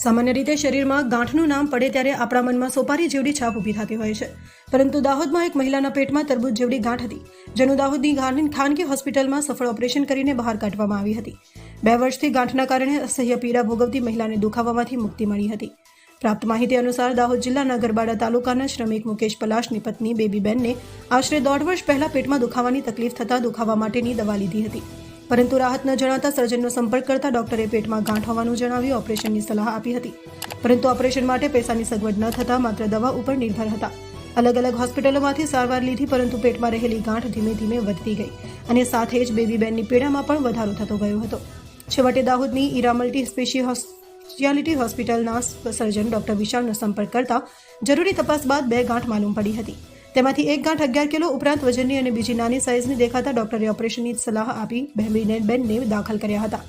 સામાન્ય રીતે શરીરમાં ગાંઠનું નામ પડે ત્યારે આપણા મનમાં સોપારી જેવડી છાપ ઊભી થતી હોય છે, પરંતુ દાહોદમાં એક મહિલાના પેટમાં તરબૂચ જેવડી ગાંઠ હતી, જેનું દાહોદની ખાનગી હોસ્પિટલમાં સફળ ઓપરેશન કરીને બહાર કાઢવામાં આવી હતી. 2 વર્ષથી ગાંઠના કારણે અસહ્ય પીડા ભોગવતી મહિલાને દુખાવામાંથી મુક્તિ મળી હતી. પ્રાપ્ત માહિતી અનુસાર દાહોદ જિલ્લાના ગરબાડા તાલુકાના શ્રમિક મુકેશ પલાશની પત્ની બેબીબેનને આશરે 1.5 વર્ષ પહેલા પેટમાં દુખાવાની તકલીફ થતાં દુખાવા માટેની દવા લીધી હતી, પરંતુ રાહત ન જણાતા સર્જનનો સંપર્ક કરતા ડોક્ટરે પેટમાં ગાંઠ હોવાનું જણાવી ઓપરેશનની સલાહ આપી હતી, પરંતુ ઓપરેશન માટે પૈસાની સગવડ ન થતાં માત્ર દવા ઉપર નિર્ભર હતા. અલગ અલગ હોસ્પિટલોમાંથી સારવાર લીધી, પરંતુ પેટમાં રહેલી ગાંઠ ધીમે ધીમે વધતી ગઈ અને સાથે જ બેબીબેનની પીડામાં પણ વધારો થતો ગયો હતો. છેવટે દાહોદની ઈરા મલ્ટી સ્પેશિયાલિટી હોસ્પિટલના સર્જન ડોક્ટર વિશાલનો સંપર્ક કરતા જરૂરી તપાસ બાદ 2 ગાંઠ માલુમ પડી હતી. તેમાંથી એક ગાંઠ 11 કિલો ઉપરાંત વજનની અને બીજી નાની સાઇઝની દેખાતા ડોક્ટરે ઓપરેશનની સલાહ આપી બેનને દાખલ કર્યા હતા.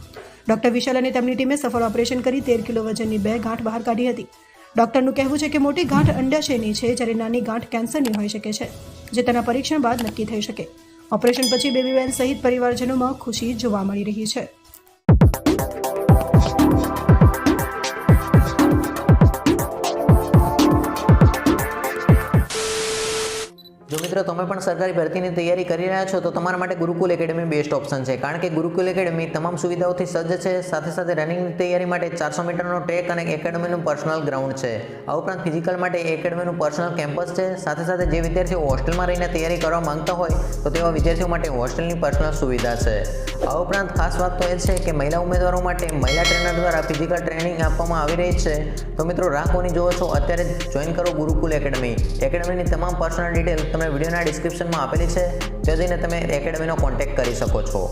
ડોક્ટર વિશાલ અને તેમની ટીમે સફળ ઓપરેશન કરી 13 કિલો વજનની 2 ગાંઠ બહાર કાઢી હતી. ડોક્ટરનું કહેવું છે કે મોટી ગાંઠ અંડાશયની છે, જ્યારે નાની ગાંઠ કેન્સરની હોઈ શકે છે, જે તેના પરીક્ષણ બાદ નક્કી થઈ શકે. ઓપરેશન પછી બેબીબેન સહિત પરિવારજનોમાં ખુશી જોવા મળી રહી છે. જો મિત્રો તમે પણ સરકારી ભરતીની તૈયારી કરી રહ્યા છો તો તમારા માટે ગુરુકુલ એકેડમી બેસ્ટ ઓપ્શન છે, કારણ કે ગુરુકુલ એકેડમી તમામ સુવિધાઓથી સજ્જ છે. સાથે સાથે રનિંગની તૈયારી માટે 400 મીટરનો ટ્રેક અને એકેડમીનું પર્સનલ ગ્રાઉન્ડ છે. આ ઉપરાંત ફિઝિકલ માટે એકેડમીનું પર્સનલ કેમ્પસ છે. સાથે સાથે જે વિદ્યાર્થીઓ હોસ્ટેલમાં રહીને તૈયારી કરવા માંગતા હોય તો તેવા વિદ્યાર્થીઓ માટે હોસ્ટેલની પર્સનલ સુવિધા છે. આ ઉપરાંત ખાસ વાત તો એ છે કે મહિલા ઉમેદવારો માટે મહિલા ટ્રેનર દ્વારા ફિઝિકલ ટ્રેનિંગ આપવામાં આવી રહી છે. તો મિત્રો રાહ કોની જોવો છો, અત્યારે જ જોઈન કરો ગુરુકુલ એકેડમી. એકેડમીની તમામ પર્સનલ ડિટેલ તમે વિડીયોના ડિસ્ક્રિપ્શનમાં આપેલી છે, ત્યાં જઈને તમે એકેડમીનો કોન્ટેક્ટ કરી શકો છો.